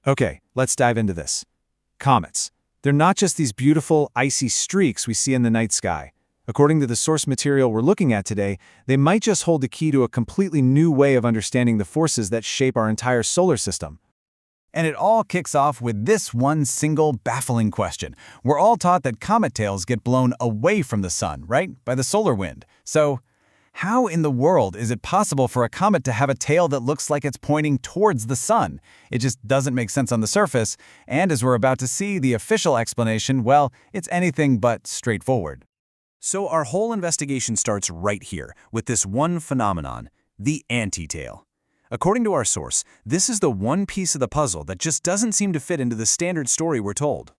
Okay, let's dive into this. Comets. They're not just these beautiful, icy streaks we see in the night sky. According to the source material we're looking at today, they might just hold the key to a completely new way of understanding the forces that shape our entire solar system. And it all kicks off with this one single baffling question. We're all taught that comet tails get blown away from the sun, right? By the solar wind. So, how in the world is it possible for a comet to have a tail that looks like it's pointing towards the sun? It just doesn't make sense on the surface, and as we're about to see, the official explanation, well, it's anything but straightforward. So our whole investigation starts right here, with this one phenomenon, the antitail. According to our source, this is the one piece of the puzzle that just doesn't seem to fit into the standard story we're told.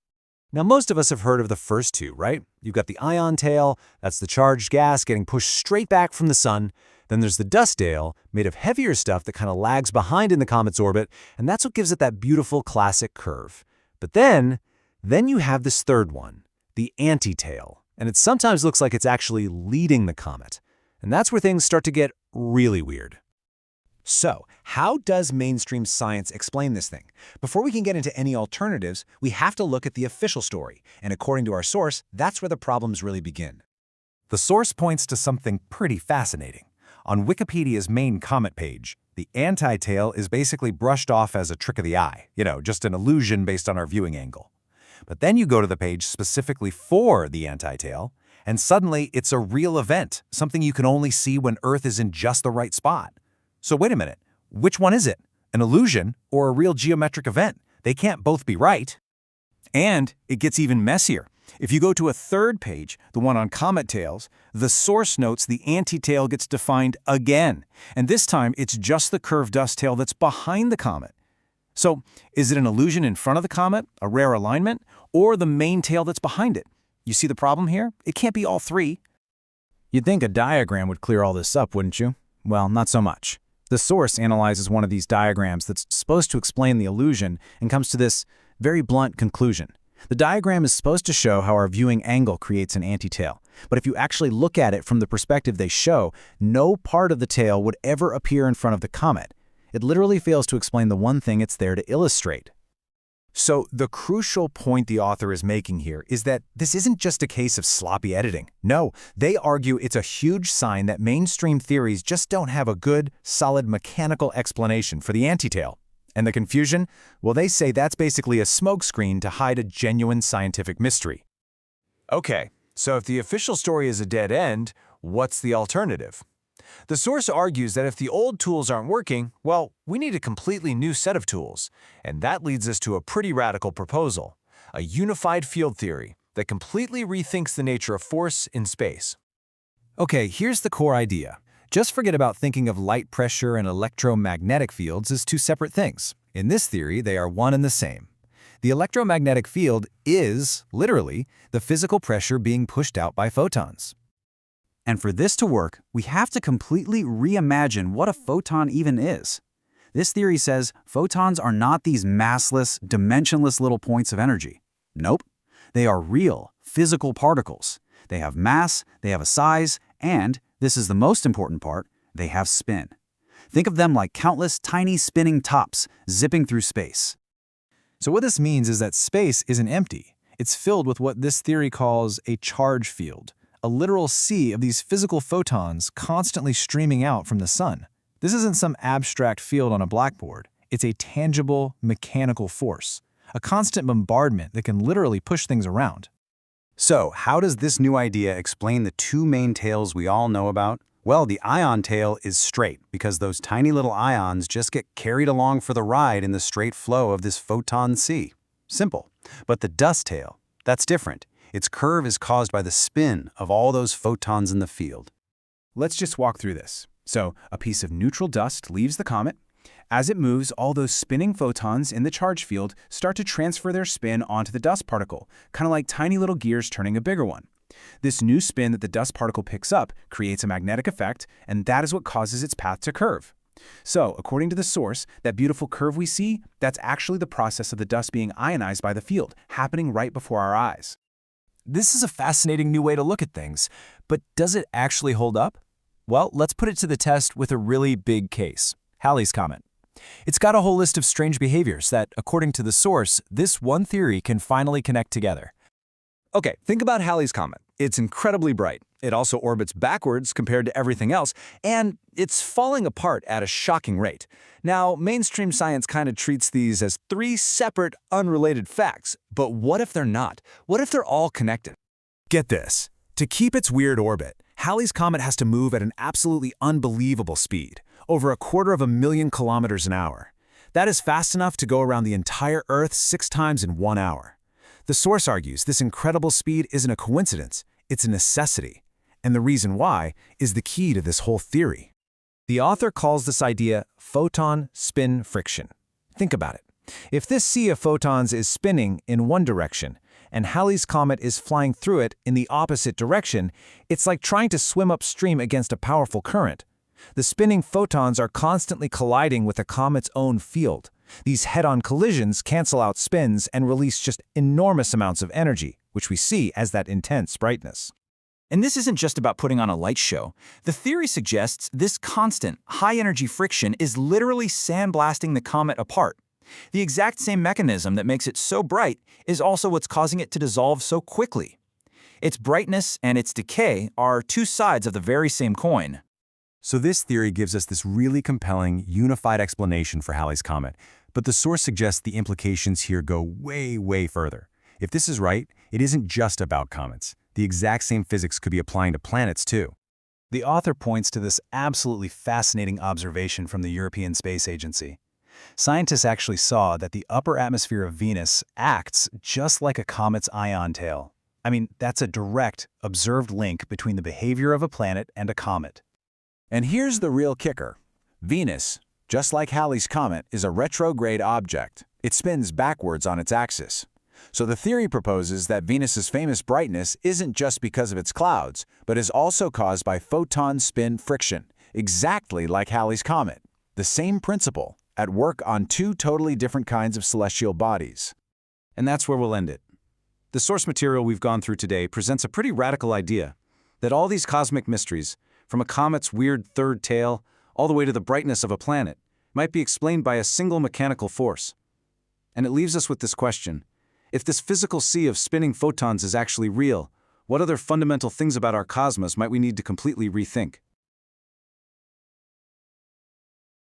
Now, most of us have heard of the first two, right? You've got the ion tail, that's the charged gas getting pushed straight back from the sun. Then there's the dust tail, made of heavier stuff that kind of lags behind in the comet's orbit, and that's what gives it that beautiful classic curve. But then you have this third one, the antitail, and it sometimes looks like it's actually leading the comet. And that's where things start to get really weird. So, how does mainstream science explain this thing? Before we can get into any alternatives, we have to look at the official story, and according to our source, that's where the problems really begin. The source points to something pretty fascinating. On Wikipedia's main comet page, the antitail is basically brushed off as a trick of the eye, just an illusion based on our viewing angle. But then you go to the page specifically for the antitail, and suddenly it's a real event, something you can only see when Earth is in just the right spot. So wait a minute, which one is it? An illusion or a real geometric event? They can't both be right. And it gets even messier. If you go to a third page, the one on comet tails, the source notes the antitail gets defined again. And this time, it's just the curved dust tail that's behind the comet. So, is it an illusion in front of the comet, a rare alignment, or the main tail that's behind it? You see the problem here? It can't be all three. You'd think a diagram would clear all this up, wouldn't you? Well, not so much. The source analyzes one of these diagrams that's supposed to explain the illusion and comes to this very blunt conclusion. The diagram is supposed to show how our viewing angle creates an antitail, but if you actually look at it from the perspective they show, no part of the tail would ever appear in front of the comet. It literally fails to explain the one thing it's there to illustrate. So the crucial point the author is making here is that this isn't just a case of sloppy editing. No, they argue it's a huge sign that mainstream theories just don't have a good, solid mechanical explanation for the antitail. And the confusion? Well, they say that's basically a smokescreen to hide a genuine scientific mystery. Okay, so if the official story is a dead end, what's the alternative? The source argues that if the old tools aren't working, well, we need a completely new set of tools. And that leads us to a pretty radical proposal, a unified field theory that completely rethinks the nature of force in space. Okay, here's the core idea. Just forget about thinking of light pressure and electromagnetic fields as two separate things. In this theory, they are one and the same. The electromagnetic field is, literally, the physical pressure being pushed out by photons. And for this to work, we have to completely reimagine what a photon even is. This theory says photons are not these massless, dimensionless little points of energy. Nope. They are real, physical particles. They have mass, they have a size, and, this is the most important part, they have spin. Think of them like countless tiny spinning tops zipping through space. So what this means is that space isn't empty. It's filled with what this theory calls a charge field, a literal sea of these physical photons constantly streaming out from the sun. This isn't some abstract field on a blackboard. It's a tangible, mechanical force, a constant bombardment that can literally push things around. So, how does this new idea explain the two main tails we all know about? Well, the ion tail is straight because those tiny little ions just get carried along for the ride in the straight flow of this photon sea. Simple. But the dust tail, that's different. Its curve is caused by the spin of all those photons in the field. Let's just walk through this. So, a piece of neutral dust leaves the comet. As it moves, all those spinning photons in the charge field start to transfer their spin onto the dust particle, kind of like tiny little gears turning a bigger one. This new spin that the dust particle picks up creates a magnetic effect, and that is what causes its path to curve. So, according to the source, that beautiful curve we see, that's actually the process of the dust being ionized by the field, happening right before our eyes. This is a fascinating new way to look at things, but does it actually hold up? Well, let's put it to the test with a really big case, Halley's Comet. It's got a whole list of strange behaviors that, according to the source, this one theory can finally connect together. Okay, think about Halley's Comet. It's incredibly bright. It also orbits backwards compared to everything else, and it's falling apart at a shocking rate. Now, mainstream science kind of treats these as three separate, unrelated facts, but what if they're not? What if they're all connected? Get this. To keep its weird orbit, Halley's Comet has to move at an absolutely unbelievable speed, over 250,000 kilometers an hour. That is fast enough to go around the entire Earth 6 times in 1 hour. The source argues this incredible speed isn't a coincidence, it's a necessity. And the reason why is the key to this whole theory. The author calls this idea photon-spin friction. Think about it. If this sea of photons is spinning in one direction, and Halley's Comet is flying through it in the opposite direction, it's like trying to swim upstream against a powerful current. The spinning photons are constantly colliding with the comet's own field. These head-on collisions cancel out spins and release just enormous amounts of energy, which we see as that intense brightness. And this isn't just about putting on a light show. The theory suggests this constant, high-energy friction is literally sandblasting the comet apart. The exact same mechanism that makes it so bright is also what's causing it to dissolve so quickly. Its brightness and its decay are two sides of the very same coin. So this theory gives us this really compelling, unified explanation for Halley's Comet, but the source suggests the implications here go way, way further. If this is right, it isn't just about comets. The exact same physics could be applying to planets too. The author points to this absolutely fascinating observation from the European Space Agency. Scientists actually saw that the upper atmosphere of Venus acts just like a comet's ion tail. I mean, that's a direct, observed link between the behavior of a planet and a comet. And here's the real kicker. Venus, just like Halley's Comet, is a retrograde object. It spins backwards on its axis. So the theory proposes that Venus's famous brightness isn't just because of its clouds, but is also caused by photon spin friction, exactly like Halley's Comet. The same principle, at work on two totally different kinds of celestial bodies. And that's where we'll end it. The source material we've gone through today presents a pretty radical idea that all these cosmic mysteries, from a comet's weird third tail all the way to the brightness of a planet, might be explained by a single mechanical force. And it leaves us with this question. If this physical sea of spinning photons is actually real, what other fundamental things about our cosmos might we need to completely rethink?